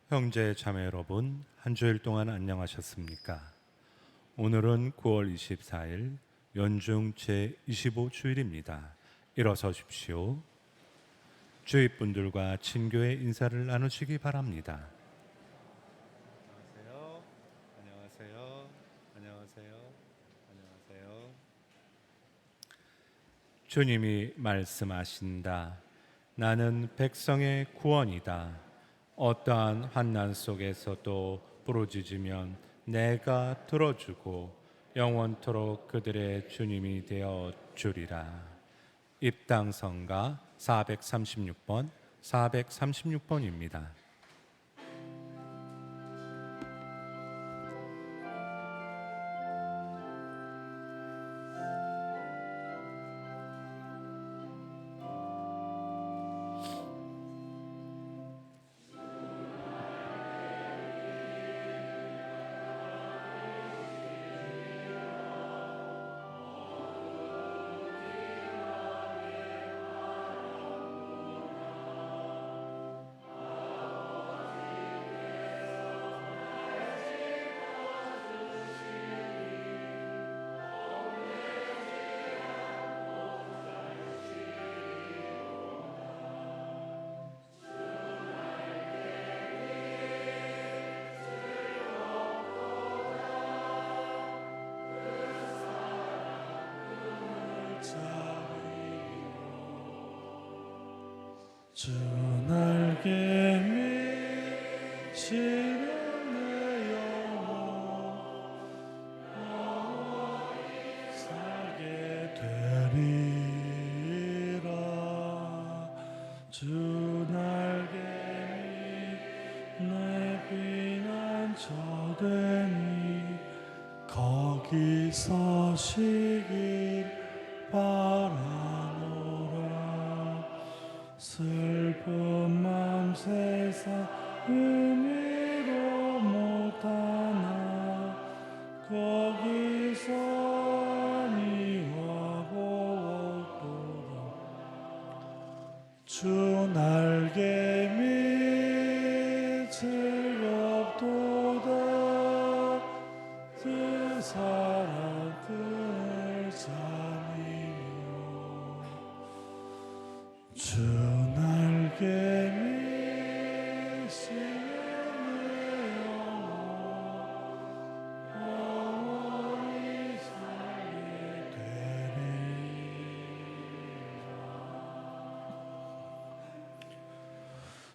형제 자매 여러분, 한 주일 동안 안녕하셨습니까? 오늘은 9월 24일 연중 제25주일입니다. 일어서십시오. 주위 분들과 친교의 인사를 나누시기 바랍니다. 안녕하세요. 안녕하세요. 안녕하세요. 안녕하세요. 주님이 말씀하신다. 나는 백성의 구원이다. 어떠한 환난 속에서도 부르짖으면 내가 들어주고 영원토록 그들의 주님이 되어 주리라. 입당성가 436번, 436번입니다. 주 날개 미시는 내 영혼 살게 되리라. 주 날개 내 피난처 되니 거기 서시길 바라노라. 슬픈 맘 세상 의미로 못하나 거기서 니와 보도록 주 날개 밑 즐겁도다. 그 사랑 그늘 잠이며 주 날개 미시는 내 영혼이 살게 되리라.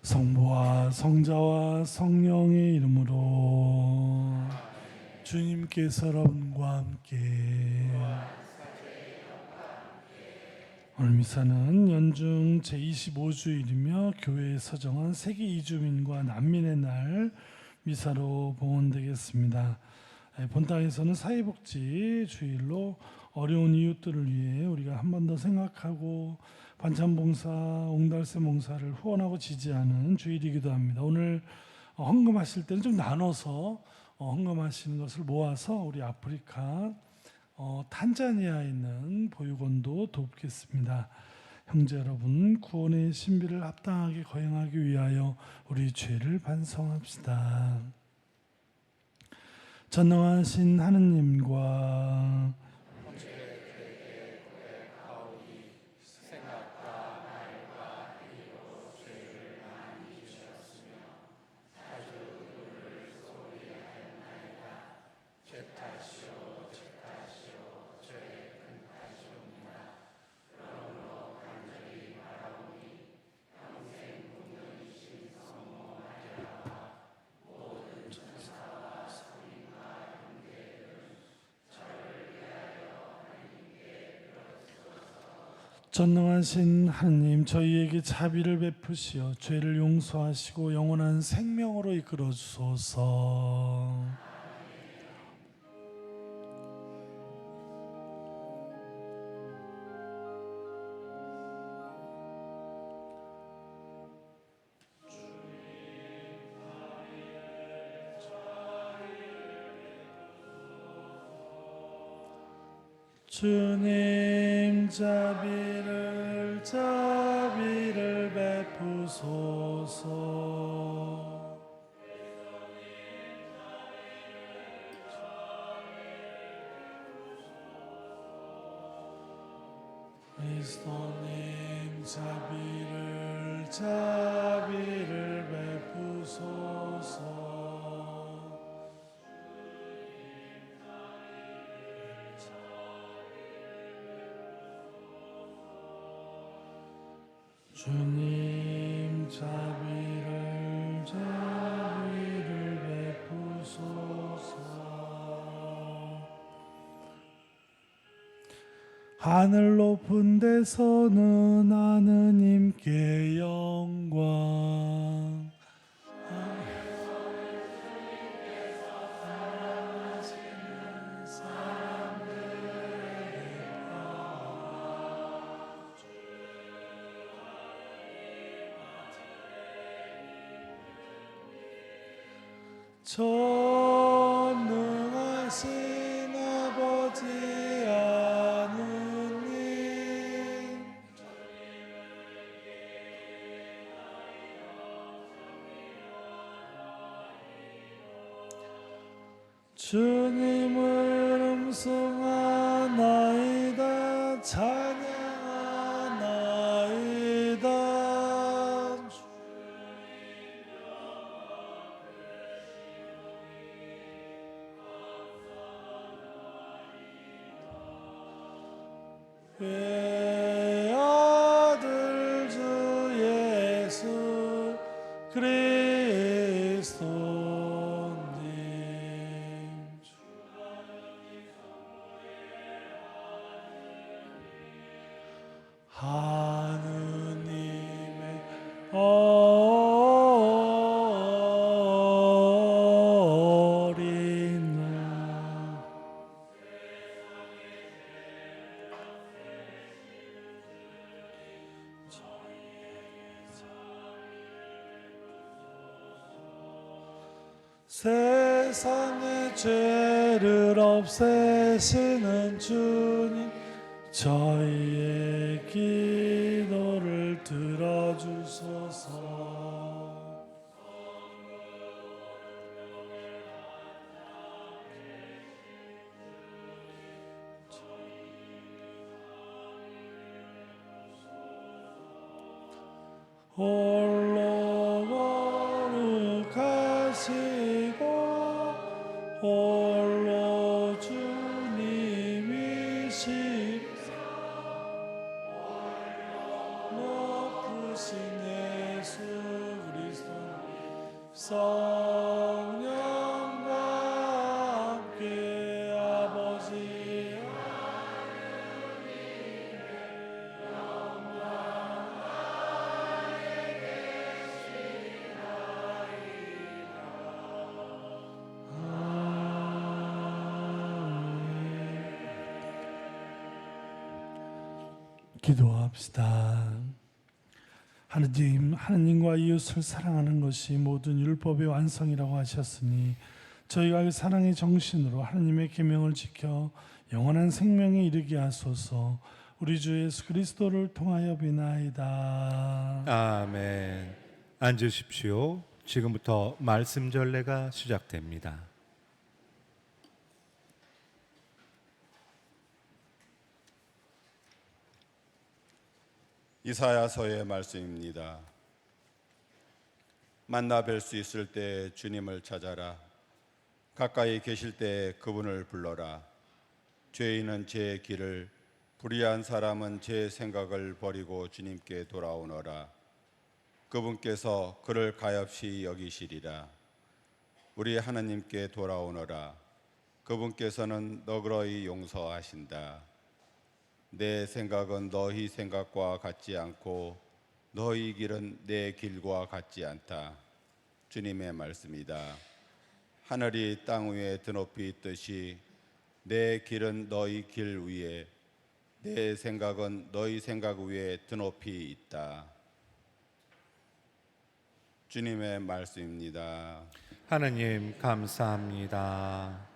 성부와 성자와 성령의 이름으로 주님께서 여러분과 함께 오늘 미사는 연중 제25주일이며 교회에서 정한 세계 이주민과 난민의 날 미사로 봉헌되겠습니다. 본당에서는 사회복지 주일로 어려운 이웃들을 위해 우리가 한 번 더 생각하고 반찬봉사, 옹달새 봉사를 후원하고 지지하는 주일이기도 합니다. 오늘 헌금하실 때는 좀 나눠서 헌금하시는 것을 모아서 우리 아프리카 탄자니아에 있는 보육원도 돕겠습니다. 형제 여러분, 구원의 신비를 합당하게 거행하기 위하여 우리 죄를 반성합시다. 전능하신 하느님과 전능하신 하느님, 저희에게 자비를 베푸시어 죄를 용서하시고 영원한 생명으로 이끌어 주소서. 주님 자비를 베푸소서. 자비를 베푸소서. 주님 자비를 베푸소서. 하늘 높은 데서는 하느님께 영광. 전능하신 아버지 하느님, 주님을 음성하나이다. 찬양하나이다. 외아들 주 예수 그리스도님, 하느님의 어린 양, 세상의 죄를 없애시는 주님, 저희의 기도를 들어주소서. 홀로 거룩하시고 홀로 주님이십사. 높으신 예수 그리스도 성령과 함께 아버지 기도합시다. 하느님과 이웃을 사랑하는 것이 모든 율법의 완성이라고 하셨으니 저희가 그 사랑의 정신으로 하느님의 계명을 지켜 영원한 생명에 이르게 하소서. 우리 주 예수 그리스도를 통하여 비나이다. 아멘. 앉으십시오. 지금부터 말씀 전례가 시작됩니다. 이사야서의 말씀입니다. 만나 뵐 수 있을 때 주님을 찾아라. 가까이 계실 때 그분을 불러라. 죄인은 제 길을, 불의한 사람은 제 생각을 버리고 주님께 돌아오너라. 그분께서 그를 가엾이 여기시리라. 우리 하나님께 돌아오너라. 그분께서는 너그러이 용서하신다. 내 생각은 너희 생각과 같지 않고 너희 길은 내 길과 같지 않다. 주님의 말씀이다. 하늘이 땅 위에 드높이 있듯이 내 길은 너희 길 위에, 내 생각은 너희 생각 위에 드높이 있다. 주님의 말씀입니다. 하느님 감사합니다.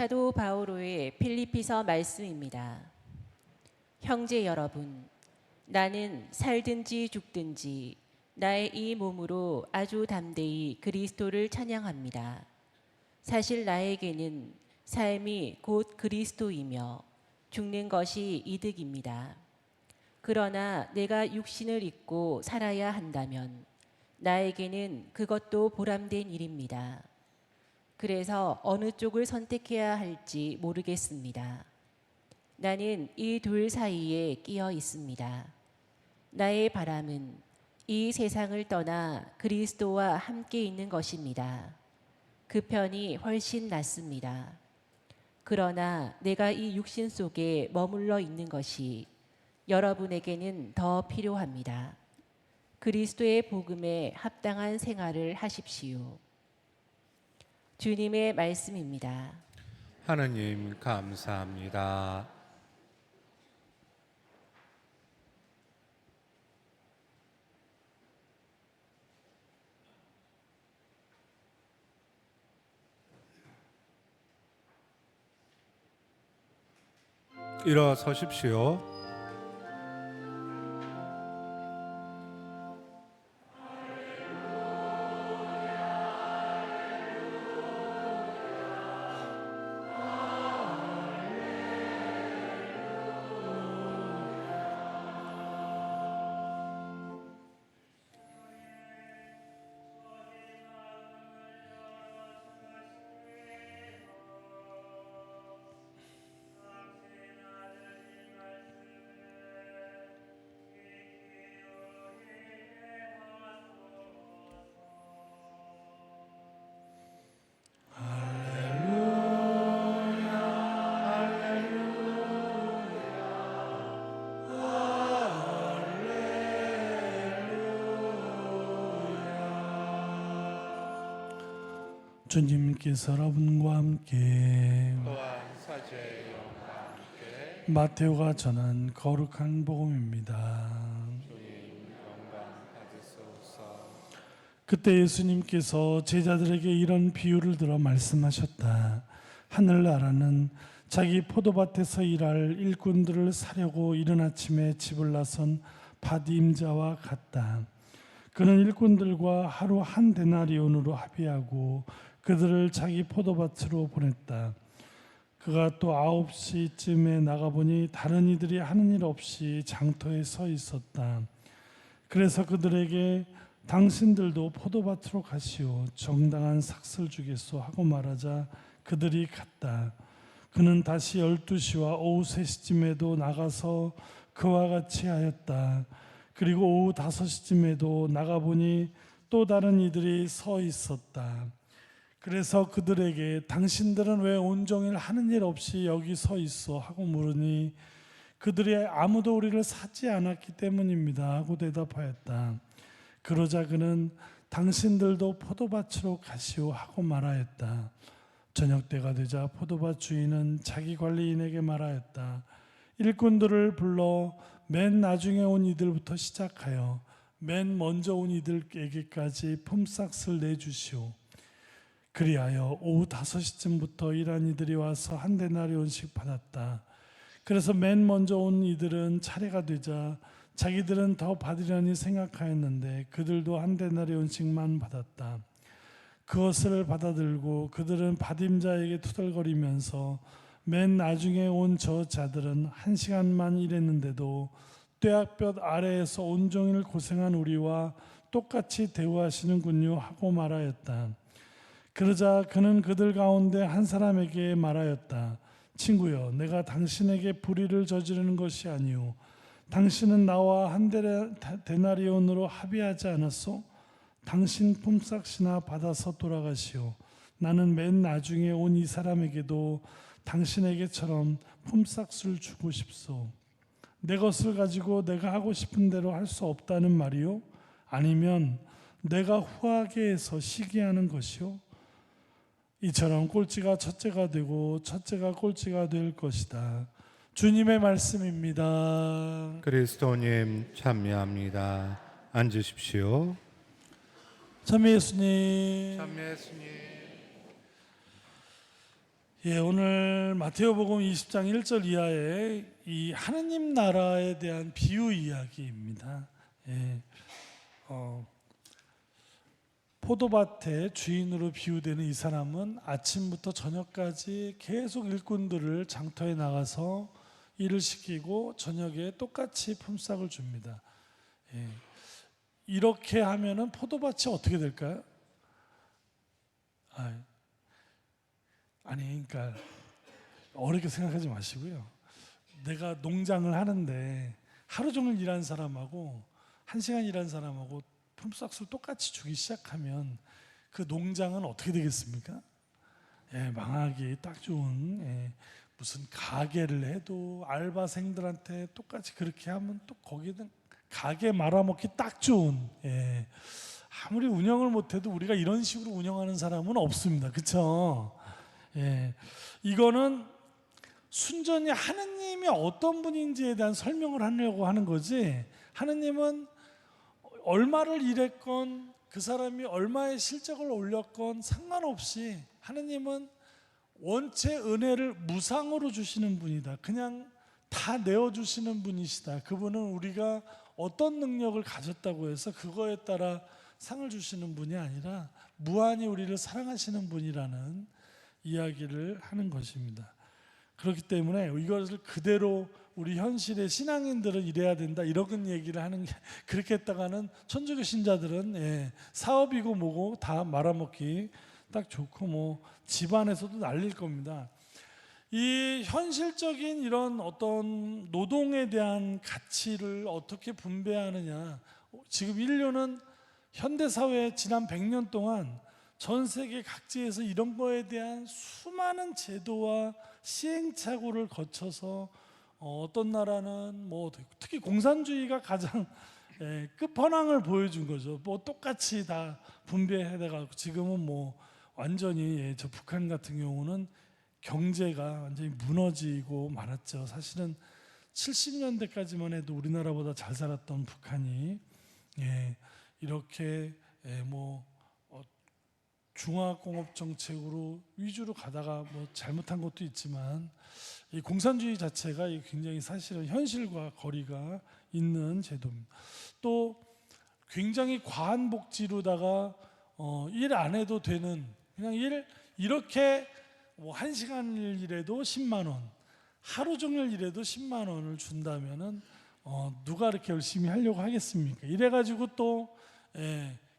사도 바오로의 필리피서 말씀입니다. 형제 여러분, 나는 살든지 죽든지 나의 이 몸으로 아주 담대히 그리스도를 찬양합니다. 사실 나에게는 삶이 곧 그리스도이며 죽는 것이 이득입니다. 그러나 내가 육신을 입고 살아야 한다면 나에게는 그것도 보람된 일입니다. 그래서 어느 쪽을 선택해야 할지 모르겠습니다. 나는 이 둘 사이에 끼어 있습니다. 나의 바람은 이 세상을 떠나 그리스도와 함께 있는 것입니다. 그 편이 훨씬 낫습니다. 그러나 내가 이 육신 속에 머물러 있는 것이 여러분에게는 더 필요합니다. 그리스도의 복음에 합당한 생활을 하십시오. 주님의 말씀입니다. 하느님 감사합니다. 일어서십시오. 주님께서 여러분과 함께 또한 사제의 영과 함께 마테오가 전한 거룩한 복음입니다. 주님 영광 받으소서. 그때 예수님께서 제자들에게 이런 비유를 들어 말씀하셨다. 하늘나라는 자기 포도밭에서 일할 일꾼들을 사려고 이른 아침에 집을 나선 밭임자와 같다. 그는 일꾼들과 하루 한 데나리온으로 합의하고 그들을 자기 포도밭으로 보냈다. 그가 또 9시쯤에 나가보니 다른 이들이 하는 일 없이 장터에 서 있었다. 그래서 그들에게 당신들도 포도밭으로 가시오. 정당한 삭슬 주겠소 하고 말하자 그들이 갔다. 그는 다시 12시와 오후 3시쯤에도 나가서 그와 같이 하였다. 그리고 오후 5시쯤에도 나가보니 또 다른 이들이 서 있었다. 그래서 그들에게 당신들은 왜 온종일 하는 일 없이 여기 서 있어 하고 물으니 그들이 아무도 우리를 사지 않았기 때문입니다 하고 대답하였다. 그러자 그는 당신들도 포도밭으로 가시오 하고 말하였다. 저녁 때가 되자 포도밭 주인은 자기 관리인에게 말하였다. 일꾼들을 불러 맨 나중에 온 이들부터 시작하여 맨 먼저 온 이들에게까지 품삯을 내주시오. 그리하여 오후 5시쯤부터 일한 이들이 와서 한 데나리온씩 받았다. 그래서 맨 먼저 온 이들은 차례가 되자 자기들은 더 받으려니 생각하였는데 그들도 한 데나리온씩만 받았다. 그것을 받아들고 그들은 받임자에게 투덜거리면서 맨 나중에 온 저 자들은 1시간만 일했는데도 뙤약볕 아래에서 온종일 고생한 우리와 똑같이 대우하시는군요 하고 말하였다. 그러자 그는 그들 가운데 한 사람에게 말하였다. 친구여, 내가 당신에게 불의를 저지르는 것이 아니오. 당신은 나와 한 데나리온으로 합의하지 않았소? 당신 품삯이나 받아서 돌아가시오. 나는 맨 나중에 온 이 사람에게도 당신에게처럼 품삯을 주고 싶소. 내 것을 가지고 내가 하고 싶은 대로 할 수 없다는 말이요? 아니면 내가 후하게 해서 시기하는 것이요? 이처럼 꼴찌가 첫째가 되고 첫째가 꼴찌가 될 것이다. 주님의 말씀입니다. 그리스도님 참여합니다. 앉으십시오. 참여 예수님. 참여 예수님. 예, 오늘 마테오복음 20장 1절 이하의 이 하느님 나라에 대한 비유 이야기입니다. 예, 포도밭의 주인으로 비유되는 이 사람은 아침부터 저녁까지 계속 일꾼들을 장터에 나가서 일을 시키고 저녁에 똑같이 품삯을 줍니다. 예, 이렇게 하면은 포도밭이 어떻게 될까요? 아니, 그러니까 어렵게 생각하지 마시고요. 내가 농장을 하는데 하루 종일 일한 사람하고 1시간 일한 사람하고 품삯을 똑같이 주기 시작하면 그 농장은 어떻게 되겠습니까? 예, 망하기 딱 좋은, 무슨 가게를 해도 알바생들한테 똑같이 그렇게 하면 또 거기는 가게 말아먹기 딱 좋은, 아무리 운영을 못해도 우리가 이런 식으로 운영하는 사람은 없습니다. 그렇죠? 예, 이거는 순전히 하느님이 어떤 분인지에 대한 설명을 하려고 하는 거지, 하느님은 얼마를 일했건 그 사람이 얼마의 실적을 올렸건 상관없이 하느님은 원체 은혜를 무상으로 주시는 분이다. 그냥 다 내어주시는 분이시다. 그분은 우리가 어떤 능력을 가졌다고 해서 그거에 따라 상을 주시는 분이 아니라 무한히 우리를 사랑하시는 분이라는 이야기를 하는 것입니다. 그렇기 때문에 이것을 그대로 우리 현실의 신앙인들은 이래야 된다 이런 얘기를 하는 게, 그렇게 했다가는 천주교 신자들은 사업이고 뭐고 다 말아먹기 딱 좋고 뭐 집안에서도 날릴 겁니다. 이 현실적인 이런 어떤 노동에 대한 가치를 어떻게 분배하느냐, 지금 인류는 현대사회 지난 100년 동안 전 세계 각지에서 이런 거에 대한 수많은 제도와 시행착오를 거쳐서 어떤 나라는 뭐 특히 공산주의가 가장 끝판왕을 보여준 거죠. 뭐 똑같이 다 분배해다가 지금은 뭐 완전히 저 북한 같은 경우는 경제가 완전히 무너지고 말았죠. 사실은 70년대까지만 해도 우리나라보다 잘 살았던 북한이 이렇게 뭐 중화공업 정책으로 위주로 가다가 뭐 잘못한 것도 있지만 이 공산주의 자체가 굉장히 사실은 현실과 거리가 있는 제도입니다. 또 굉장히 과한 복지로다가 일 안 해도 되는, 그냥 이렇게 뭐 1시간 일해도 10만 원, 하루 종일 일해도 10만 원을 준다면은 누가 이렇게 열심히 하려고 하겠습니까? 이래가지고 또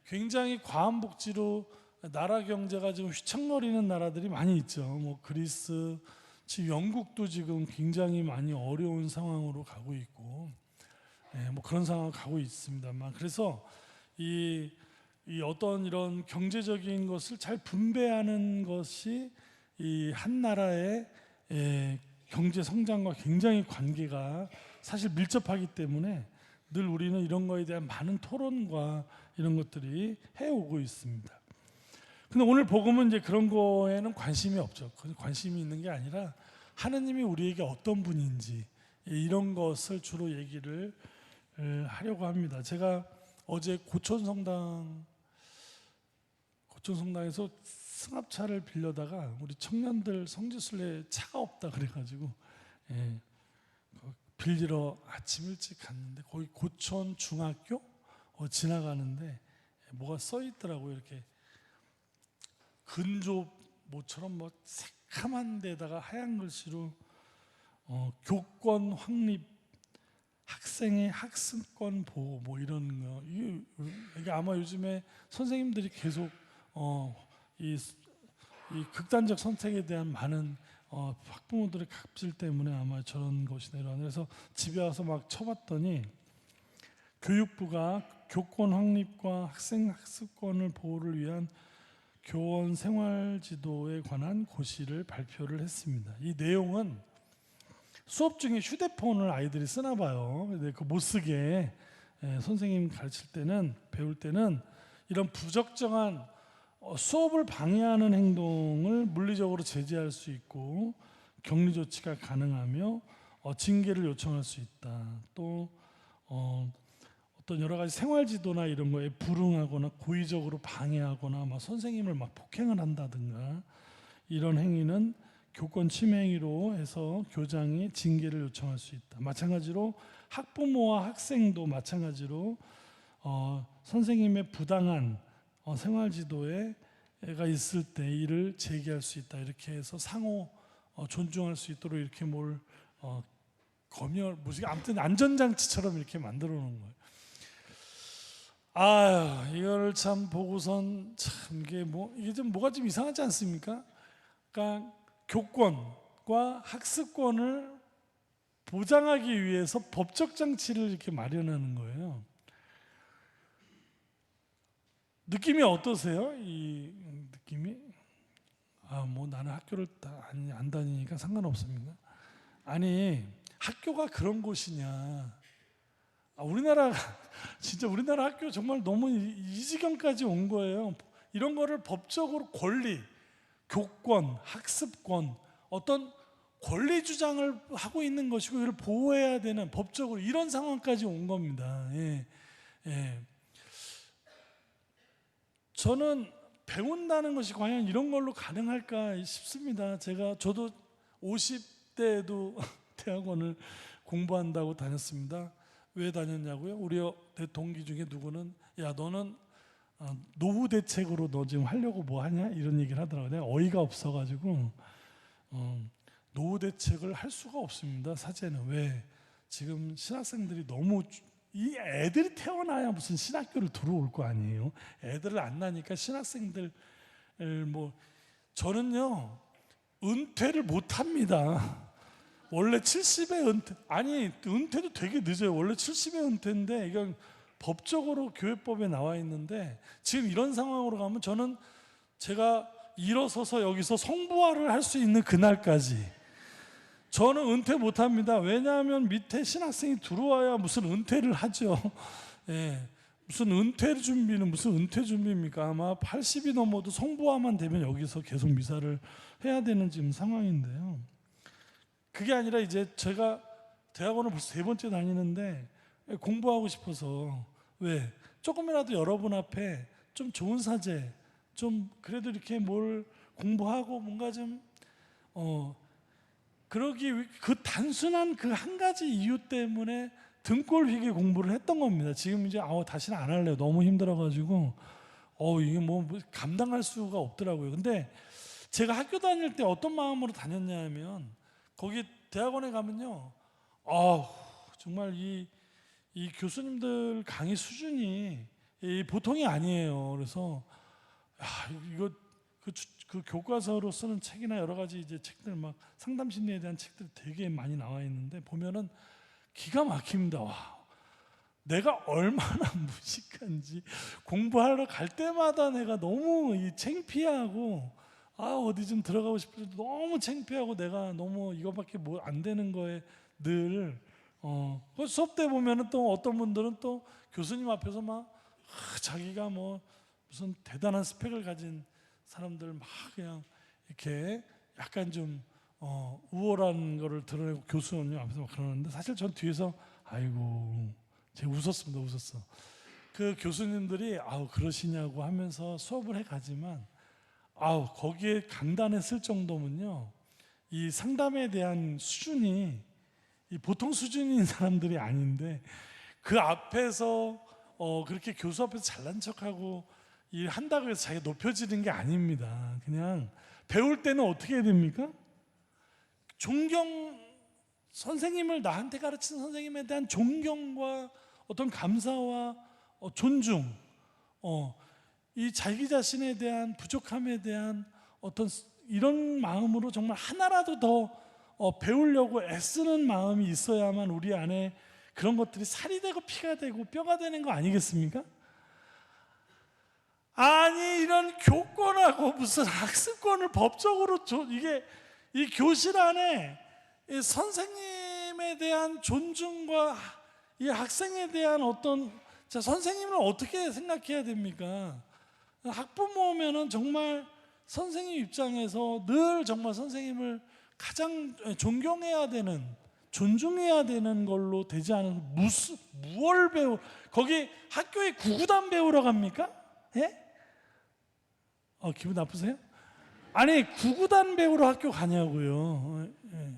굉장히 과한 복지로 나라 경제가 지금 휘청거리는 나라들이 많이 있죠. 뭐 그리스, 지금 영국도 지금 굉장히 많이 어려운 상황으로 가고 있고, 뭐 그런 상황을 가고 있습니다만, 그래서 이 어떤 이런 경제적인 것을 잘 분배하는 것이 이 한 나라의 경제 성장과 굉장히 관계가 사실 밀접하기 때문에 늘 우리는 이런 거에 대한 많은 토론과 이런 것들이 해오고 있습니다. 근데 오늘 복음은 이제 그런 거에는 관심이 없죠. 관심이 있는 게 아니라 하느님이 우리에게 어떤 분인지 이런 것을 주로 얘기를 하려고 합니다. 제가 어제 고촌성당에서 승합차를 빌려다가 우리 청년들 성지순례 차가 없다 그래가지고 빌리러 아침 일찍 갔는데 거기 고촌 중학교 지나가는데 뭐가 써 있더라고요. 이렇게 근조 모처럼 뭐 새카만 데다가 하얀 글씨로 교권 확립, 학생의 학습권 보호 뭐 이런 거. 이게 아마 요즘에 선생님들이 계속 이 극단적 선택에 대한 많은 학부모들의 갑질 때문에 아마 저런 것이 내려왔는데, 그래서 집에 와서 막 쳐봤더니 교육부가 교권 확립과 학생 학습권을 보호를 위한 교원 생활지도에 관한 고시를 발표를 했습니다. 이 내용은 수업 중에 휴대폰을 아이들이 쓰나 봐요. 근데 그 못 쓰게 선생님 가르칠 때는, 배울 때는 이런 부적정한 수업을 방해하는 행동을 물리적으로 제재할 수 있고 격리 조치가 가능하며 징계를 요청할 수 있다. 또 어떤 여러 가지 생활 지도나 이런 거에 불응하거나 고의적으로 방해하거나 막 선생님을 막 폭행을 한다든가 이런 행위는 교권 침해 행위로 해서 교장이 징계를 요청할 수 있다. 마찬가지로 학부모와 학생도 마찬가지로 선생님의 부당한 생활 지도에가 있을 때 이를 제기할 수 있다. 이렇게 해서 상호 존중할 수 있도록 이렇게 뭘 검열 아무튼 안전장치처럼 이렇게 만들어 놓은 거예요. 아유, 이거를 참 보고선 참 이게 좀 뭐가 좀 이상하지 않습니까? 그러니까 교권과 학습권을 보장하기 위해서 법적 장치를 이렇게 마련하는 거예요. 느낌이 어떠세요? 이 느낌이? 뭐 나는 학교를 안 다니니까 상관없습니다. 아니, 학교가 그런 곳이냐? 우리나라가 진짜 우리나라 학교 정말 너무 이 지경까지 온 거예요. 이런 거를 법적으로 권리, 교권, 학습권, 어떤 권리 주장을 하고 있는 것이고 이걸 보호해야 되는 법적으로 이런 상황까지 온 겁니다. 예. 저는 배운다는 것이 과연 이런 걸로 가능할까 싶습니다. 저도 50대에도 대학원을 공부한다고 다녔습니다. 왜 다녔냐고요? 우리 동기 중에 누구는 야 너는 노후 대책으로 너 지금 하려고 뭐 하냐? 이런 얘기를 하더라고요. 내가 어이가 없어가지고 노후 대책을 할 수가 없습니다. 사제는 왜? 지금 신학생들이 너무 이 애들이 태어나야 무슨 신학교를 들어올 거 아니에요. 애들을 안 낳으니까 신학생들 저는요 은퇴를 못 합니다. 원래 70에 은퇴도 되게 늦어요. 원래 70에 은퇴인데 이건 법적으로 교회법에 나와 있는데 지금 이런 상황으로 가면 저는 제가 일어서서 여기서 성부화를 할 수 있는 그날까지 저는 은퇴 못 합니다. 왜냐하면 밑에 신학생이 들어와야 무슨 은퇴를 하죠. 예. 무슨 은퇴 준비입니까? 아마 80이 넘어도 성부화만 되면 여기서 계속 미사를 해야 되는 지금 상황인데요. 그게 아니라 이제 제가 대학원을 벌써 3번째 다니는데 공부하고 싶어서 왜? 조금이라도 여러분 앞에 좀 좋은 사제, 좀 그래도 이렇게 뭘 공부하고 뭔가 좀 그 단순한 그 한 가지 이유 때문에 등골 휘게 공부를 했던 겁니다. 지금 이제 다시는 안 할래요. 너무 힘들어가지고 이게 뭐 감당할 수가 없더라고요. 근데 제가 학교 다닐 때 어떤 마음으로 다녔냐면 거기 대학원에 가면요, 정말 이 교수님들 강의 수준이 보통이 아니에요. 그래서 이거 그 교과서로 쓰는 책이나 여러 가지 이제 책들 막 상담 심리에 대한 책들이 되게 많이 나와 있는데 보면은 기가 막힙니다. 와, 내가 얼마나 무식한지 공부하러 갈 때마다 내가 너무 창피하고 어디 좀 들어가고 싶을 때 너무 창피하고 내가 너무 이거밖에 뭐 안 되는 거에 늘 그 수업 때 보면은 또 어떤 분들은 또 교수님 앞에서 막 자기가 뭐 무슨 대단한 스펙을 가진 사람들 막 그냥 이렇게 약간 좀 우월한 거를 드러내고 교수님 앞에서 막 그러는데 사실 전 뒤에서 아이고 제가 웃었어. 그 교수님들이 그러시냐고 하면서 수업을 해가지만 거기에 강단에 쓸 정도면요 이 상담에 대한 수준이 이 보통 수준인 사람들이 아닌데 그 앞에서 그렇게 교수 앞에서 잘난 척하고 한다고 해서 자기가 높여지는 게 아닙니다. 그냥 배울 때는 어떻게 해야 됩니까? 선생님을 나한테 가르친 선생님에 대한 존경과 어떤 감사와 존중, 이 자기 자신에 대한 부족함에 대한 어떤 이런 마음으로 정말 하나라도 더 배우려고 애쓰는 마음이 있어야만 우리 안에 그런 것들이 살이 되고 피가 되고 뼈가 되는 거 아니겠습니까? 아니 이런 교권하고 무슨 학습권을 법적으로 이게 이 교실 안에 이 선생님에 대한 존중과 이 학생에 대한 선생님을 어떻게 생각해야 됩니까? 학부모면은 정말 선생님 입장에서 늘 정말 선생님을 가장 존경해야 되는 존중해야 되는 걸로 되지 않은 무얼 거기 학교에 구구단 배우러 갑니까? 예? 기분 나쁘세요? 아니 구구단 배우러 학교 가냐고요. 예.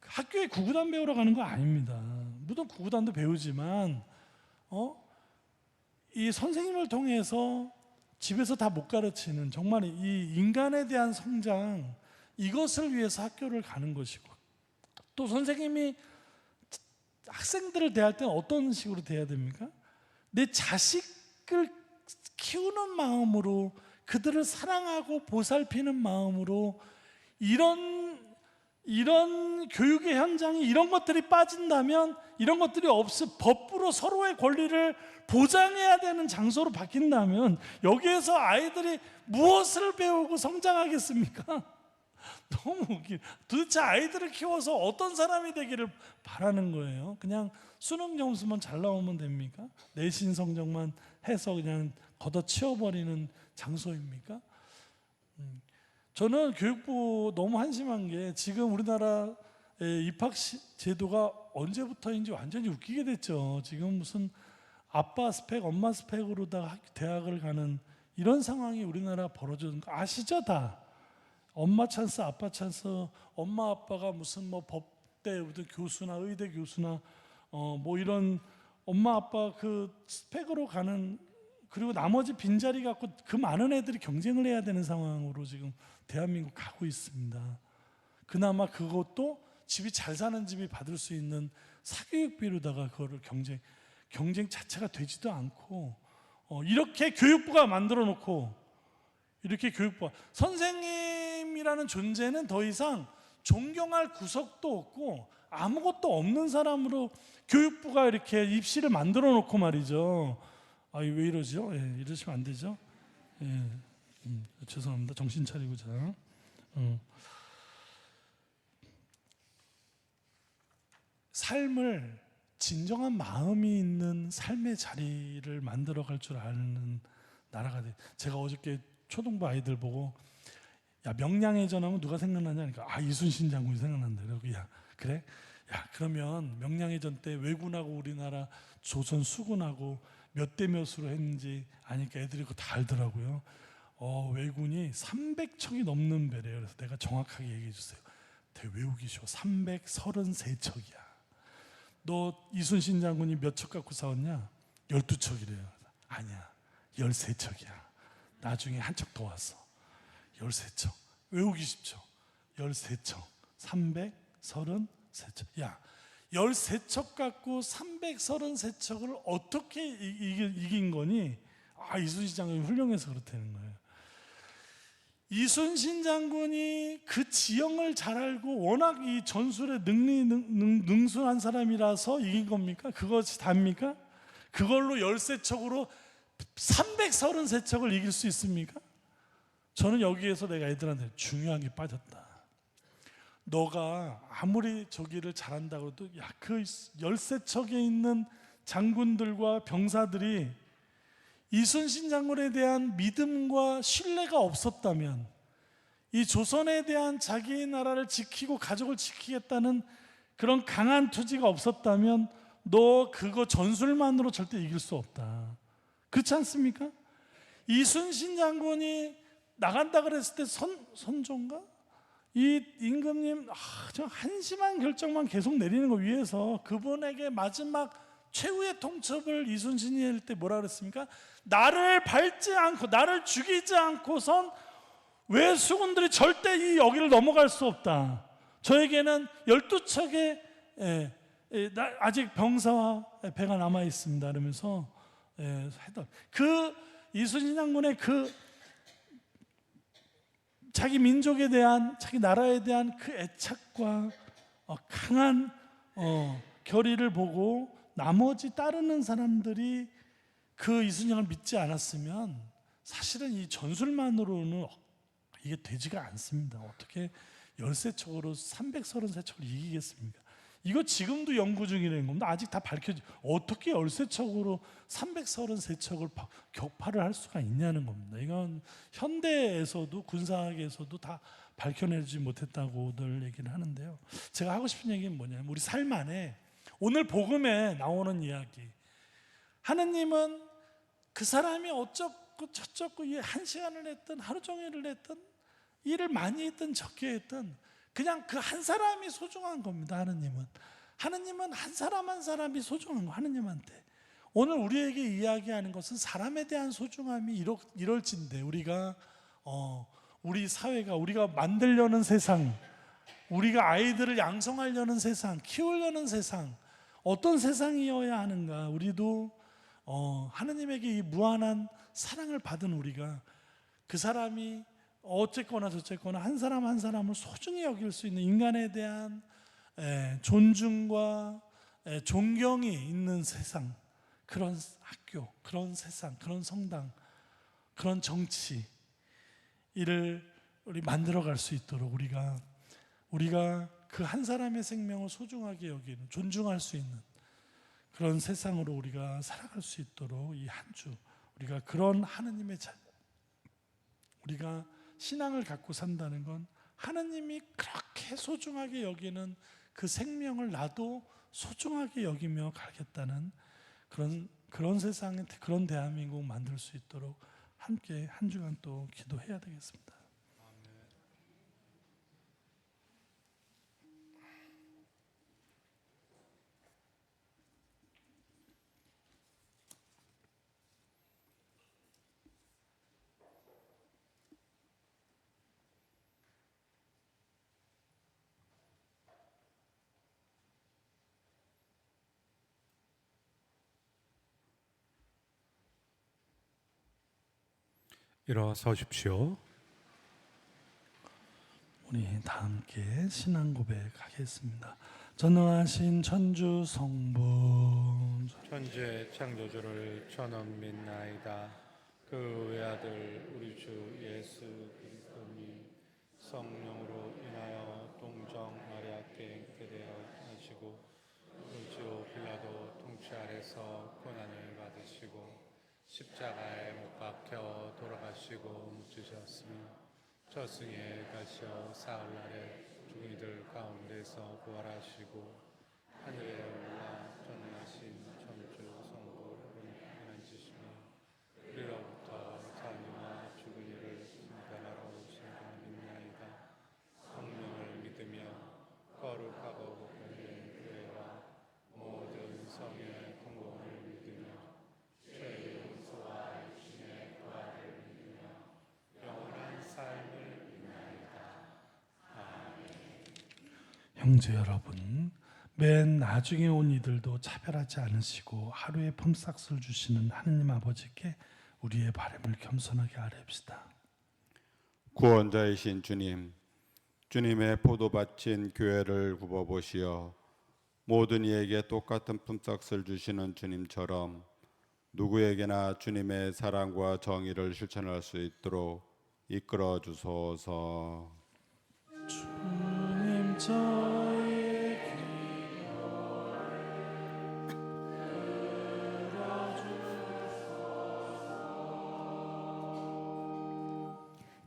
학교에 구구단 배우러 가는 거 아닙니다. 물론 구구단도 배우지만 이 선생님을 통해서 집에서 다 못 가르치는 정말 이 인간에 대한 성장, 이것을 위해서 학교를 가는 것이고, 또 선생님이 학생들을 대할 때는 어떤 식으로 대해야 됩니까? 내 자식을 키우는 마음으로, 그들을 사랑하고 보살피는 마음으로, 이런 교육의 현장이 이런 것들이 빠진다면, 이런 것들이 법으로 서로의 권리를 보장해야 되는 장소로 바뀐다면 여기에서 아이들이 무엇을 배우고 성장하겠습니까? 너무 웃기. 도대체 아이들을 키워서 어떤 사람이 되기를 바라는 거예요? 그냥 수능 점수만 잘 나오면 됩니까? 내신 성적만 해서 그냥 걷어치워버리는 장소입니까? 저는 교육부 너무 한심한 게, 지금 우리나라 입학 제도가 언제부터인지 완전히 웃기게 됐죠. 지금 무슨 아빠 스펙, 엄마 스펙으로다가 대학을 가는 이런 상황이 우리나라 벌어지는 거 아시죠? 다 엄마 찬스, 아빠 찬스. 엄마 아빠가 무슨 뭐 법대 교수나 의대 교수나 뭐 이런 엄마 아빠 그 스펙으로 가는, 그리고 나머지 빈자리 갖고 그 많은 애들이 경쟁을 해야 되는 상황으로 지금 대한민국 가고 있습니다. 그나마 그것도 집이 잘 사는 집이 받을 수 있는 사교육비로다가 그거를 경쟁 자체가 되지도 않고, 이렇게 교육부가 만들어 놓고, 이렇게 교육부가, 선생님이라는 존재는 더 이상 존경할 구석도 없고 아무것도 없는 사람으로 교육부가 이렇게 입시를 만들어 놓고 말이죠. 왜 이러죠? 예, 이러시면 안 되죠. 예, 죄송합니다. 정신 차리고 자. 삶을, 진정한 마음이 있는 삶의 자리를 만들어갈 줄 아는 나라가 돼. 제가 어저께 초등부 아이들 보고, 야 명량해전 하면 누가 생각나냐니까, 이순신 장군이 생각난다. 그러고, 야 그래? 야 그러면 명량해전 때 왜군하고 우리나라 조선 수군하고 몇 대 몇으로 했는지 아니까 애들이 그거 다 알더라고요. 왜군이 300척이 넘는 배래요. 그래서 내가 정확하게 얘기해 주세요. 외우기 쉬워. 333척이야. 너 이순신 장군이 몇 척 갖고 싸웠냐? 12척이래요. 아니야, 13척이야. 나중에 한 척 더 왔어. 13척. 외우기 쉽죠? 13척. 333척. 야, 13척 갖고 333척을 어떻게 이긴 거니? 이순신 장군이 훌륭해서 그렇다는 거예요. 이순신 장군이 그 지형을 잘 알고 워낙 이 전술에 능순한 사람이라서 이긴 겁니까? 그것이 답니까? 그걸로 13척으로 333척을 이길 수 있습니까? 저는 여기에서 내가 애들한테 중요한 게 빠졌다. 너가 아무리 저기를 잘한다고 해도 그 13척에 있는 장군들과 병사들이 이순신 장군에 대한 믿음과 신뢰가 없었다면, 이 조선에 대한 자기 나라를 지키고 가족을 지키겠다는 그런 강한 투지가 없었다면 너 그거 전술만으로 절대 이길 수 없다. 그렇지 않습니까? 이순신 장군이 나간다 그랬을 때 선조인가? 이 임금님 저 한심한 결정만 계속 내리는 거 위해서 그분에게 마지막 최후의 통첩을 이순신이 할 때 뭐라 그랬습니까? 나를 밟지 않고 나를 죽이지 않고선 왜수군들이 절대 이 여기를 넘어갈 수 없다. 저에게는 12척의 아직 병사와 배가 남아 있습니다. 그러면서 했던 그 이순신 장군의 그 자기 민족에 대한, 자기 나라에 대한 그 애착과 강한 결의를 보고 나머지 따르는 사람들이 그 이순신을 믿지 않았으면 사실은 이 전술만으로는 이게 되지가 않습니다. 어떻게 13척으로 333척을 이기겠습니까? 이거 지금도 연구 중이라는 겁니다. 아직 다 어떻게 13척으로 333척을 격파를 할 수가 있냐는 겁니다. 이건 현대에서도 군사학에서도 다 밝혀내지 못했다고들 얘기를 하는데요. 제가 하고 싶은 얘기는 뭐냐면, 우리 삶 안에 오늘 복음에 나오는 이야기, 하느님은 그 사람이 어쩌고 저쩌고 한 시간을 했든 하루 종일을 했든 일을 많이 했든 적게 했든 그냥 그 한 사람이 소중한 겁니다. 하느님은 한 사람 한 사람이 소중한 거. 하느님한테 오늘 우리에게 이야기하는 것은 사람에 대한 소중함이 이럴진데 우리가 우리 사회가 우리가 만들려는 세상, 우리가 아이들을 양성하려는 세상, 키우려는 세상, 어떤 세상이어야 하는가. 우리도 하느님에게 이 무한한 사랑을 받은 우리가 그 사람이 어쨌거나 저쨌거나 한 사람 한 사람을 소중히 여길 수 있는 인간에 대한 존중과 존경이 있는 세상, 그런 학교, 그런 세상, 그런 성당, 그런 정치 이를 우리 만들어갈 수 있도록 우리가 그 한 사람의 생명을 소중하게 여기는, 존중할 수 있는 그런 세상으로 우리가 살아갈 수 있도록 이 한 주 우리가 그런 하느님의 우리가 신앙을 갖고 산다는 건 하느님이 그렇게 소중하게 여기는 그 생명을 나도 소중하게 여기며 가겠다는 그런 세상에 그런 대한민국 만들 수 있도록 함께 한 주간 또 기도해야 되겠습니다. 일어서십시오. 우리 다 함께 신앙 고백하겠습니다. 전능하신 천주 성부 천재 창조주를 전원 믿나이다. 그 외아들 우리 주 예수 그리스도니 성령으로 인하여 동정 마리아께 잉태되어 하시고 본시오 빌라도 통치 아래서 고난을 받으시고 십자가에 못 박혀 돌아가시고 묻히셨으며 저승에 가시어 사흘날에 죽은 이들 가운데서 부활하시고 하늘에 올라 전능하신 천주 성부를 앉으시며 우리로부터 자녀와 죽은 이를 심판하러 오신 줄 믿나이다. 성령을 믿으며 거룩하고 복된 교회와 모든 성의 공공을 믿으며 죄의 용서와 육신의 부활을 믿으며 영원한 삶을 믿나이다. 형제 여러분, 맨 나중에 온 이들도 차별하지 않으시고 하루에 품삯을 주시는 하느님 아버지께 우리의 바람을 겸손하게 아뢰읍시다. 구원자이신 주님, 주님의 포도밭인 교회를 굽어보시어 모든 이에게 똑같은 품삯을 주시는 주님처럼 누구에게나 주님의 사랑과 정의를 실천할 수 있도록 이끌어 주소서. 주님 저의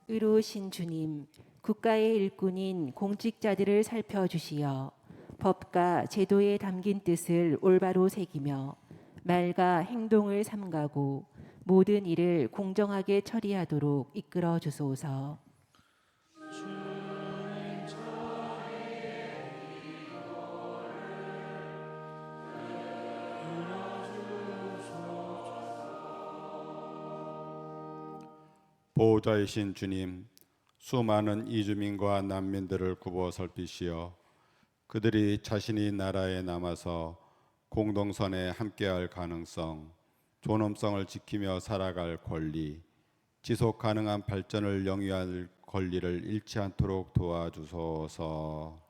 의로우신 주님, 국가의 일꾼인 공직자들을 살펴주시어 법과 제도에 담긴 뜻을 올바로 새기며 말과 행동을 삼가고 모든 일을 공정하게 처리하도록 이끌어 주소서. 보호자이신 주님, 수많은 이주민과 난민들을 굽어 살피시어 그들이 자신이 나라에 남아서 공동선에 함께할 가능성, 존엄성을 지키며 살아갈 권리, 지속 가능한 발전을 영위할 권리를 잃지 않도록 도와주소서.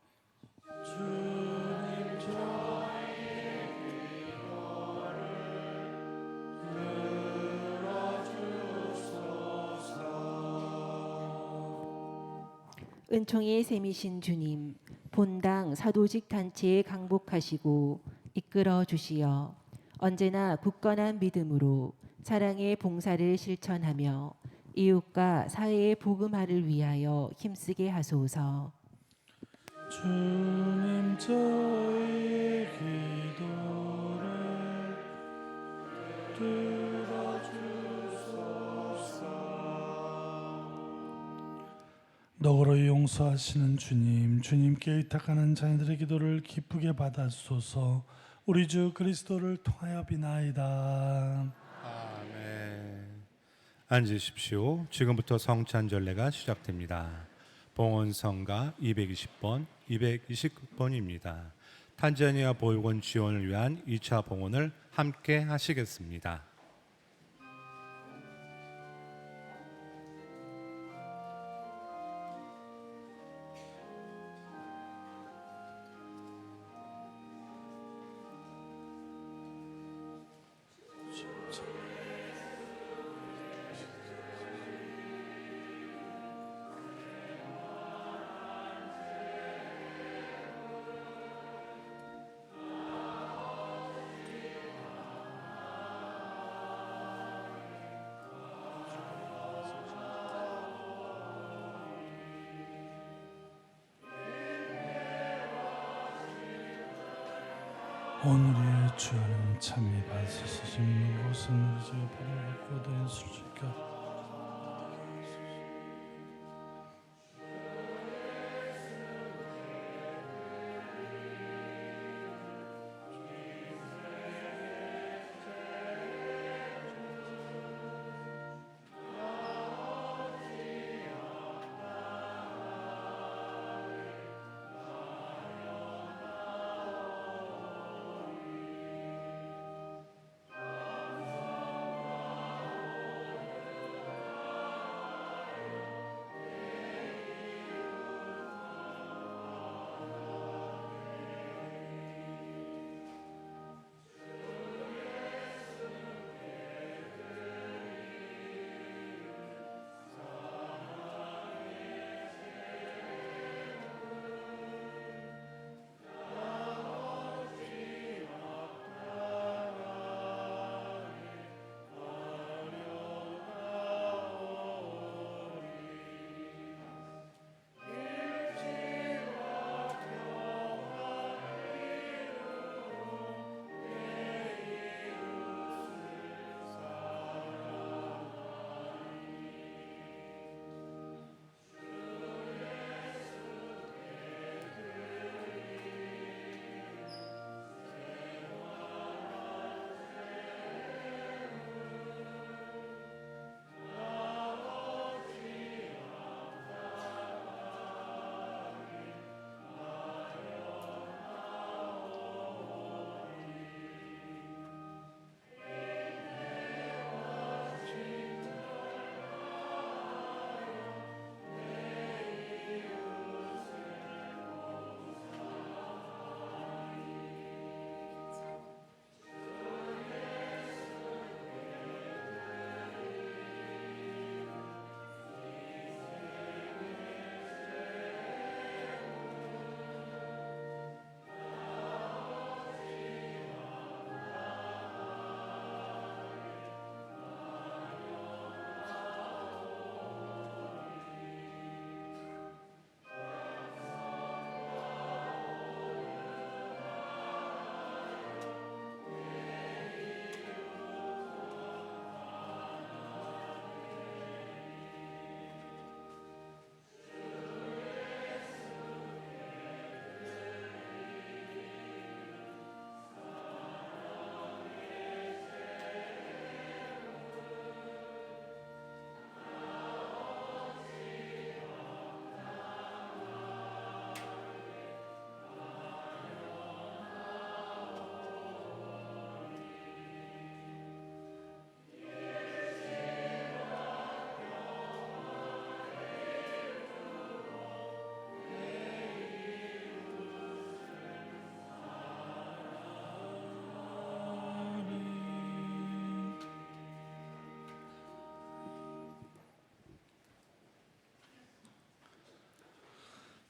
은총의 셈이신 주님, 본당 사도직 단체에 강복하시고 이끌어 주시어 언제나 굳건한 믿음으로 사랑의 봉사를 실천하며 이웃과 사회의 복음화를 위하여 힘쓰게 하소서. 주님 저의 기도를 들어주소서. 너그러이 용서하시는 주님, 주님께 의탁하는 자녀들의 기도를 기쁘게 받아주소서. 우리 주 그리스도를 통하여 비나이다. 아멘. 앉으십시오. 지금부터 성찬절례가 시작됩니다. 봉헌성가 220번, 229번입니다. 탄자니아 보육원 지원을 위한 2차 봉헌을 함께 하시겠습니다. 오늘의 주님 참이 받으소서. 주님 것은 우리 집에 받아갖고 된 술주가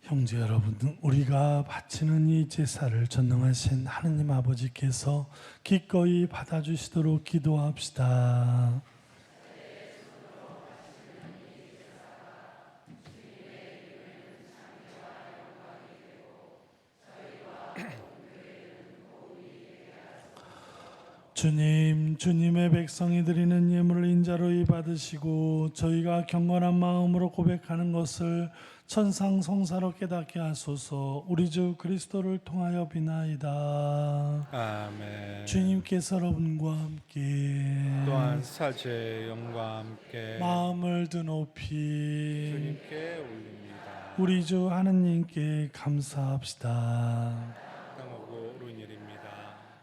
형제 여러분, 우리가 바치는 이 제사를 전능하신 하느님 아버지께서 기꺼이 받아주시도록 기도합시다. 주님, 주님의 백성이 드리는 예물을 인자로이 받으시고 저희가 경건한 마음으로 고백하는 것을 천상성사로 깨닫게 하소서. 우리 주 그리스도를 통하여 비나이다. 아멘. 주님께서 여러분과 함께 또한 사제의 영과 함께 마음을 드높이 주님께 올립니다. 우리 주 하느님께 감사합시다. 땅하고 옳은 일입니다.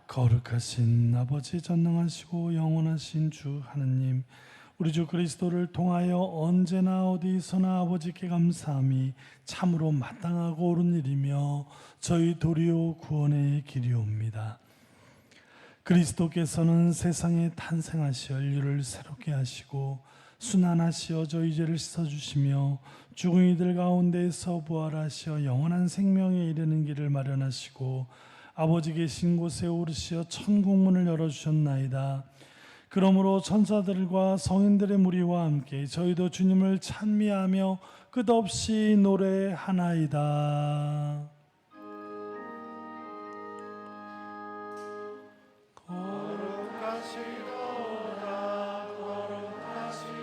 거룩하신 아버지, 전능하시고 영원하신 주 하느님, 우리 주 그리스도를 통하여 언제나 어디서나 아버지께 감사함이 참으로 마땅하고 옳은 일이며 저희 도리오 구원의 길이옵니다. 그리스도께서는 세상에 탄생하시어 인류를 새롭게 하시고 순환하시어 저희 죄를 씻어주시며 죽은 이들 가운데에서 부활하시어 영원한 생명에 이르는 길을 마련하시고 아버지 계신 곳에 오르시어 천국문을 열어주셨나이다. 그러므로 천사들과 성인들의 무리와 함께 저희도 주님을 찬미하며 끝없이 노래하나이다. 거룩하시도다, 거룩하시도다,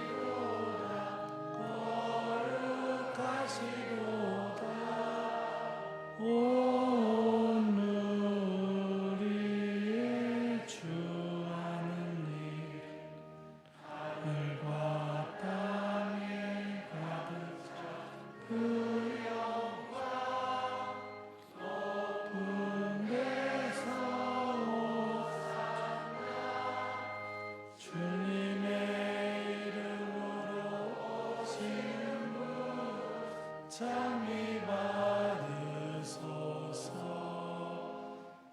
거룩하시도다. 온 우리의 주 하느님, 하늘과 땅에 가득 그 영광 높은 데서 오사나. 주님의 이름으로 오시는 분 찬미 받으소서.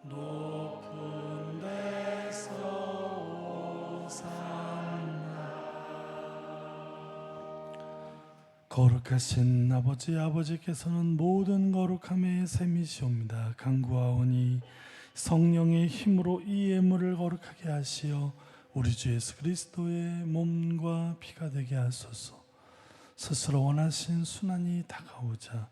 높은 데서 오사나. 거룩하신 아버지께서는 모든 거룩함의 셈이시옵니다. 간구하오니 성령의 힘으로 이 예물을 거룩하게 하시어 우리 주 예수 그리스도의 몸과 피가 되게 하소서. 스스로 원하신 순환이 다가오자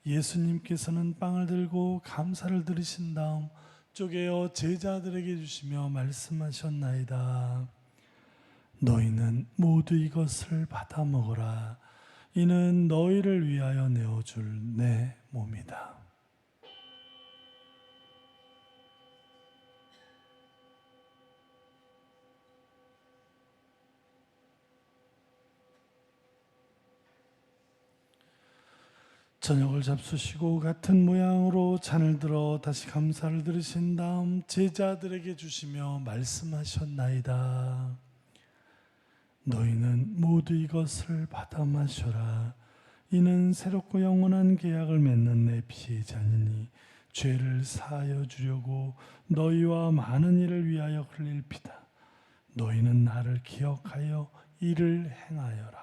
예수님께서는 빵을 들고 감사를 드리신 다음 쪼개어 제자들에게 주시며 말씀하셨나이다. 너희는 모두 이것을 받아 먹어라. 이는 너희를 위하여 내어줄 내 몸이다. 저녁을 잡수시고 같은 모양으로 잔을 들어 다시 감사를 드리신 다음 제자들에게 주시며 말씀하셨나이다. 너희는 모두 이것을 받아 마셔라. 이는 새롭고 영원한 계약을 맺는 내 피의 잔이니 죄를 사하여 주려고 너희와 많은 이를 위하여 흘릴 피다. 너희는 나를 기억하여 이를 행하여라.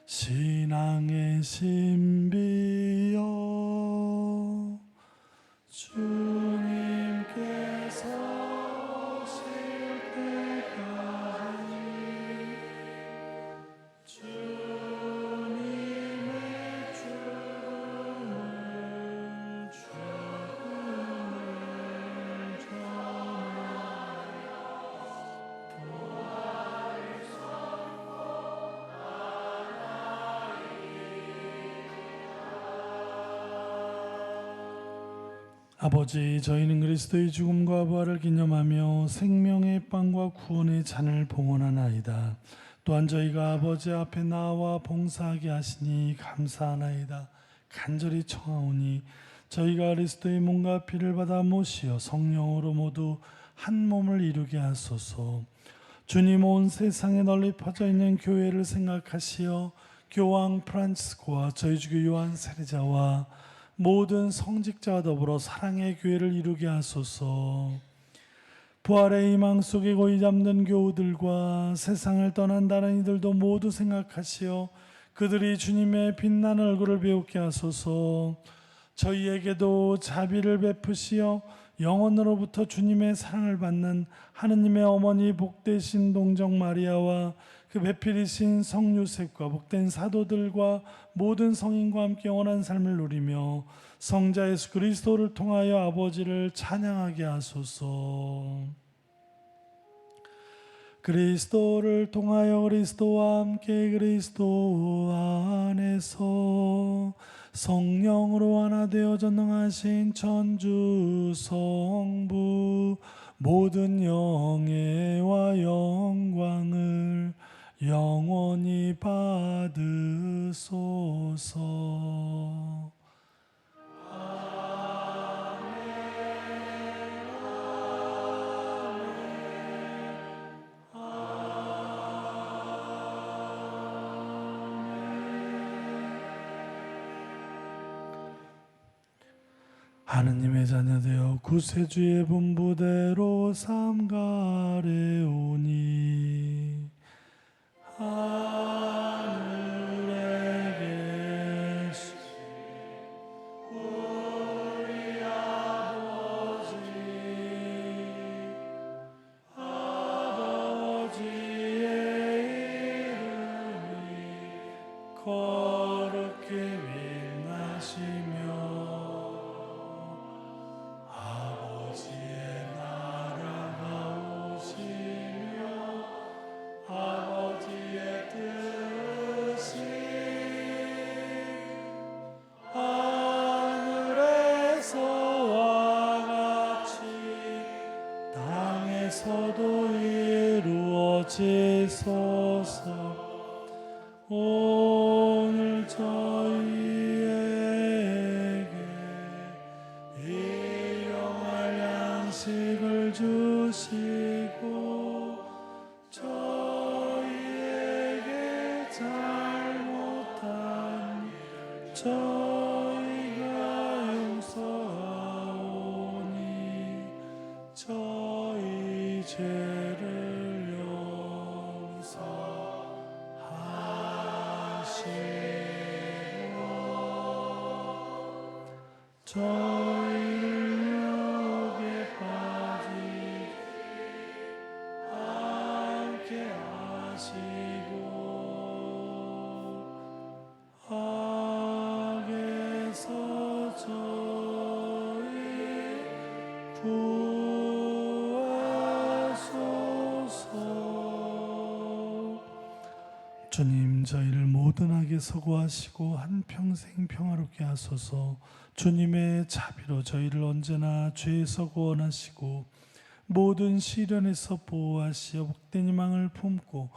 신앙의 신비여 주님께서 오실 때까지 주님의 죽음을 아버지, 저희는 그리스도의 죽음과 부활을 기념하며 생명의 빵과 구원의 잔을 봉헌하나이다. 또한 저희가 아버지 앞에 나와 봉사하게 하시니 감사하나이다. 간절히 청하오니 저희가 그리스도의 몸과 피를 받아 모시어 성령으로 모두 한 몸을 이루게 하소서. 주님, 온 세상에 널리 퍼져 있는 교회를 생각하시어 교황 프란치스코와 저희 주교 요한 세례자와 모든 성직자와 더불어 사랑의 교회를 이루게 하소서. 부활의 희망 속에 고이 잠든 교우들과 세상을 떠난 다른 이들도 모두 생각하시어 그들이 주님의 빛나는 얼굴을 배우게 하소서. 저희에게도 자비를 베푸시어 영원으로부터 주님의 사랑을 받는 하느님의 어머니 복되신 동정 마리아와 그 배필이신 성 요셉과 복된 사도들과 모든 성인과 함께 영원한 삶을 누리며 성자 예수 그리스도를 통하여 아버지를 찬양하게 하소서. 그리스도를 통하여 그리스도와 함께 그리스도 안에서 성령으로 하나 되어 전능하신 천주 성부 모든 영예와 영광을 영원히 받으소서. 하느님의 자녀되어 구세주의 분부대로 삼가래오니 하늘에 계신 우리 아버지의 이름이 거룩히 빛나시며 아버지의 나라가 오시며 아버지의 뜻이 하늘에서와 같이 땅에서도 이루어지소서. 오늘 저희에게 일용할 양식을 주시고 저희에게 잘못한 일 저희가 용서하오니 저희 죄를 저희를 유혹에 빠지지 않게 하시고 악에서 저희 구하소서. 주님, 저희를 모든 악에서 구하시고 한평생 평화롭게 하소서. 주님의 자비로 저희를 언제나 죄에서 구원하시고 모든 시련에서 보호하시어 복된 희망을 품고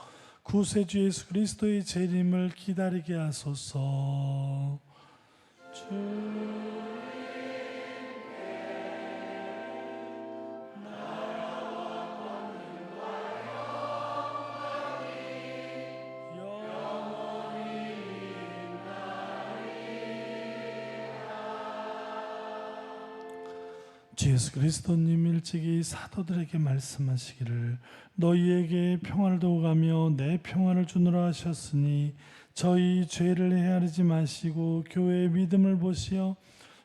구세주 예수 그리스도의 재림을 기다리게 하소서. 주 예수 그리스도님 일찍이 사도들에게 말씀하시기를 너희에게 평화를 두고 가며 내 평화를 주노라 하셨으니 저희 죄를 헤아리지 마시고 교회의 믿음을 보시어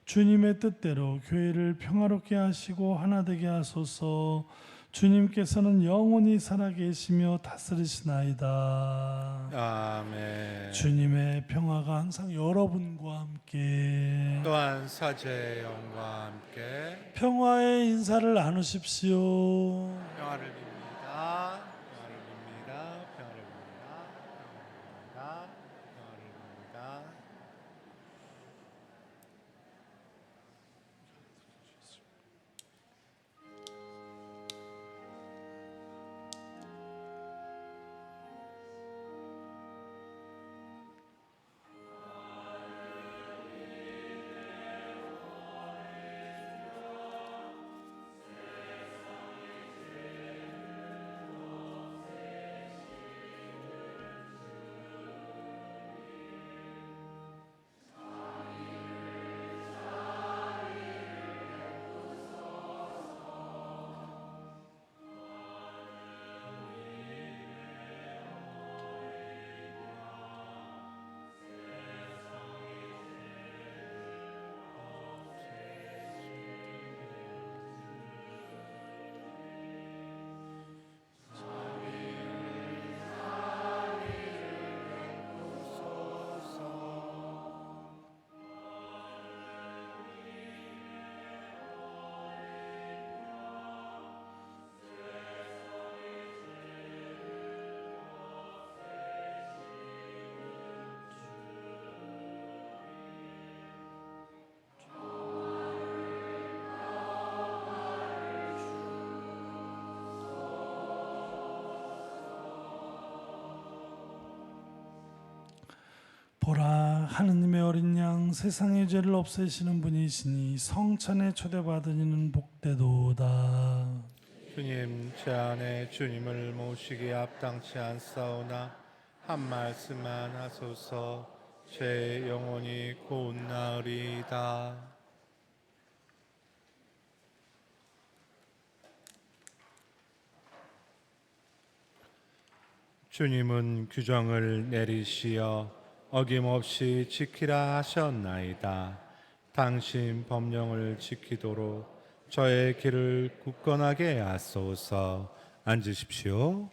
주님의 뜻대로 교회를 평화롭게 하시고 하나 되게 하소서. 주님께서는 영원히 살아계시며 다스리시나이다. 아멘. 주님의 평화가 항상 여러분과 함께 또한 사제의 영과 함께 평화의 인사를 나누십시오. 평화를 빕니다. 평화를 빕니다. 평화를 빕니다. 평화를 빕니다. 보라, 하느님의 어린 양, 세상의 죄를 없애시는 분이시니 성찬에 초대받은 이는 복되도다. 주님, 제 안에 주님을 모시기에 합당치 않사오나 한 말씀만 하소서. 제 영혼이 곧 나으리이다. 주님은 규정을 내리시어 어김없이 지키라 하셨나이다. 당신 법령을 지키도록 저의 길을 굳건하게 하소서. 앉으십시오.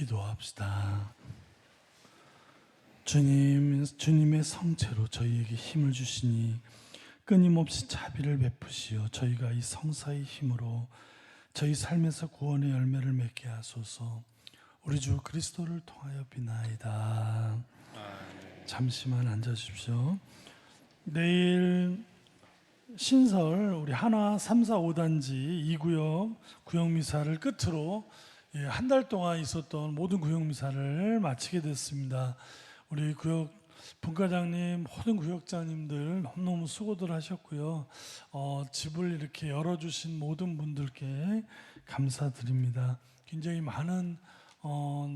기도합시다. 주님, 주님의 성체로 저희에게 힘을 주시니 끊임없이 자비를 베푸시어 저희가 이 성사의 힘으로 저희 삶에서 구원의 열매를 맺게 하소서. 우리 주 그리스도를 통하여 비나이다. 잠시만 앉아주십시오. 내일 신설 우리 한화 3, 4, 5단지 2구역 구역미사를 끝으로 한 달 동안 있었던 모든 구역미사를 마치게 됐습니다. 우리 구역 분과장님, 모든 구역장님들 너무너무 수고들 하셨고요. 집을 이렇게 열어주신 모든 분들께 감사드립니다. 굉장히 많은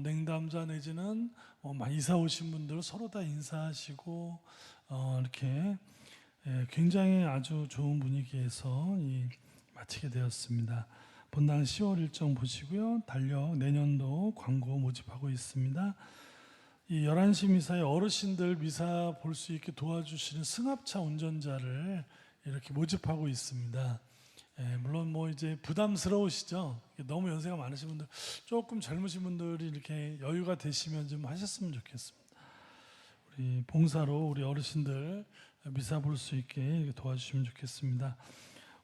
냉담자 내지는 이사 오신 분들 서로 다 인사하시고 이렇게 굉장히 아주 좋은 분위기에서 마치게 되었습니다. 본당 10월 일정 보시고요. 달력 내년도 광고 모집하고 있습니다. 이 11시 미사에 어르신들 미사 볼 수 있게 도와주시는 승합차 운전자를 이렇게 모집하고 있습니다. 물론 뭐 이제 부담스러우시죠. 너무 연세가 많으신 분들, 조금 젊으신 분들이 이렇게 여유가 되시면 좀 하셨으면 좋겠습니다. 우리 봉사로 우리 어르신들 미사 볼 수 있게 도와주시면 좋겠습니다.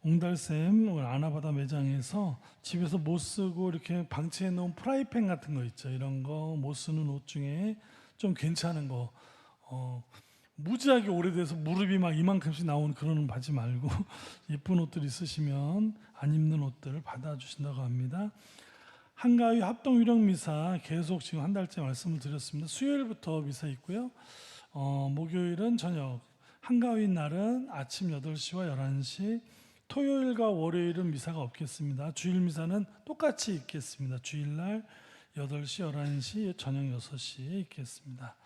옹달샘 아나바다 매장에서 집에서 못 쓰고 이렇게 방치해 놓은 프라이팬 같은 거 있죠. 이런 거 못 쓰는 옷 중에 좀 괜찮은 거, 무지하게 오래돼서 무릎이 막 이만큼씩 나오는 그런 바지 말고 예쁜 옷들 있으시면 안 입는 옷들 받아주신다고 합니다. 한가위 합동 위령 미사 계속 지금 한 달째 말씀을 드렸습니다. 수요일부터 미사 있고요. 목요일은 저녁, 한가위 날은 아침 8시와 11시, 토요일과 월요일은 미사가 없겠습니다. 주일 미사는 똑같이 있겠습니다. 주일날 8시, 11시, 저녁 6시에 있겠습니다.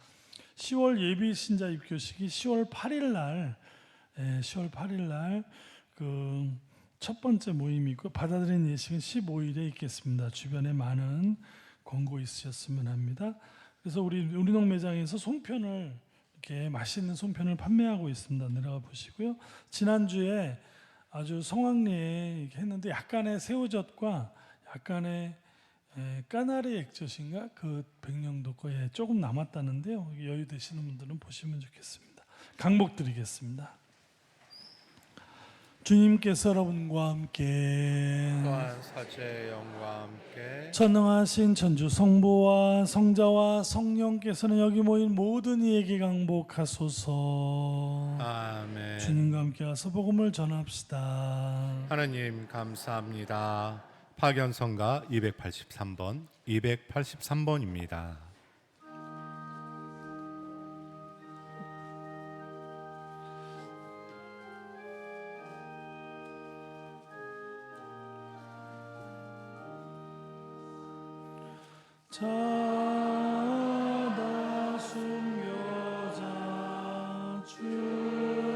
10월 예비 신자 입교식이 10월 8일 날, 10월 8일 날 그 첫 번째 모임이 있고 받아들인 예식은 15일에 있겠습니다. 주변에 많은 권고 있으셨으면 합니다. 그래서 우리 동네 매장에서 송편을 이렇게 맛있는 송편을 판매하고 있습니다. 내려가 보시고요. 지난주에 아주 성황리에 했는데 약간의 새우젓과 약간의 까나리 액젓인가 그 백령도 거에 조금 남았다는데요. 여유 되시는 분들은 보시면 좋겠습니다. 강복 드리겠습니다. 주님께서 여러분과 함께 또한 사제의 영과 함께 전능하신 천주 성부와 성자와 성령께서는 여기 모인 모든 이에게 강복하소서. 아멘. 주님과 함께 가서 복음을 전합시다. 하나님 감사합니다. 파견성가 283번, 283번입니다. 자다 숨겨자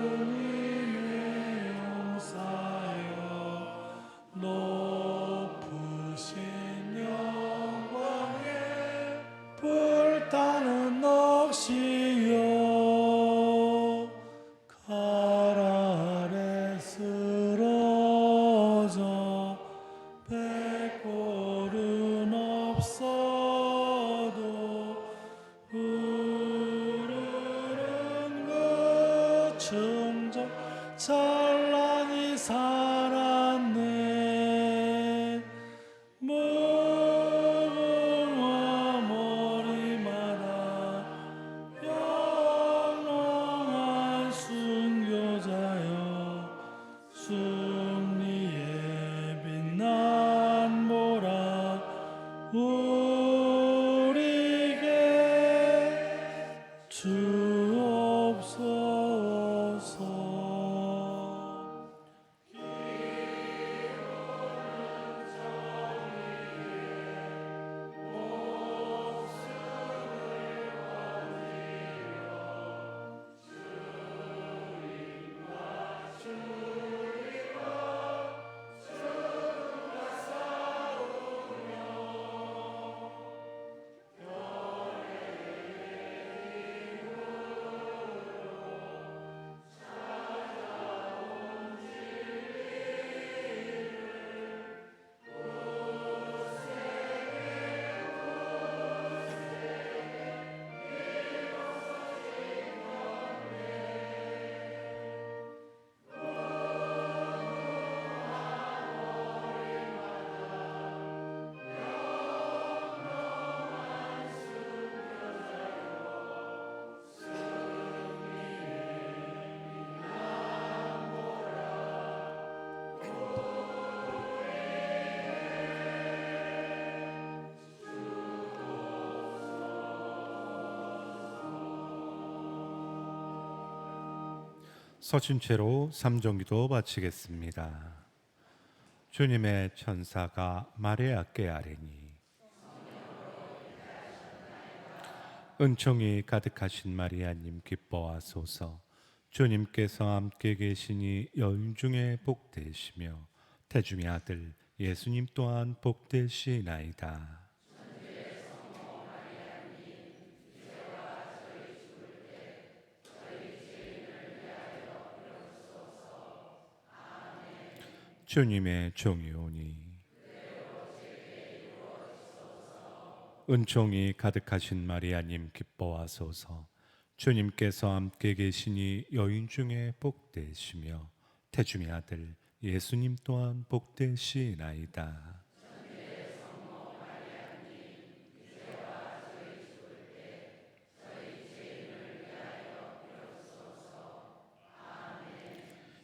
주님의 용사여 높으신 영광에 불타는 넋이여 갈 아래 쓰러져 백골은 없어도 흐르는 그 충정 찬란히 살았네. 무궁화 머리마다 영롱한 순교자여 승리의 빛난 보라 우리에게 주옵소서. 서신 채로 삼정기도 바치겠습니다. 주님의 천사가 마리아께 아뢰니 은총이 가득하신 마리아님 기뻐하소서. 주님께서 함께 계시니 여인 중에 복되시며 태중의 아들 예수님 또한 복되시나이다. 주님의 종이 오니 은총이 가득하신 마리아님 기뻐하소서. 주님께서 함께 계시니 여인 중에 복되시며 태중의 아들 예수님 또한 복되시나이다.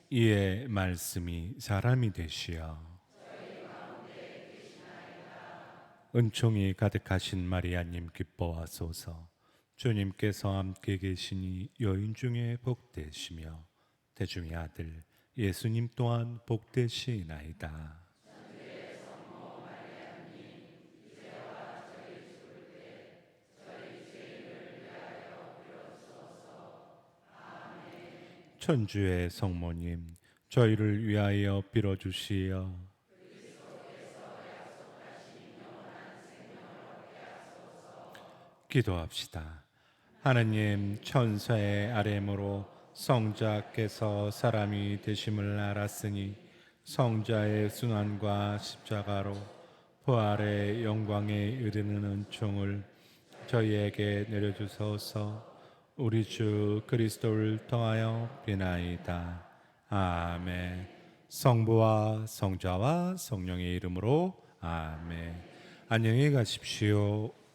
이에 말씀이 사람이 되시어 은총이 가득하신 마리아님 기뻐하소서. 주님께서 함께 계시니 여인 중에 복되시며 태중의 아들 예수님 또한 복되시나이다. 천주의 성모님, 저희를 위하여 빌어주시어 기도합시다. 하느님, 천사의 아뢰므로 성자께서 사람이 되심을 알았으니 성자의 순환과 십자가로 부활의 영광에 이르는 은총을 저희에게 내려주소서. 우리 주 그리스도를 통하여 비나이다. 아멘. 성부와 성자와 성령의 이름으로 아멘. 안녕히 가십시오.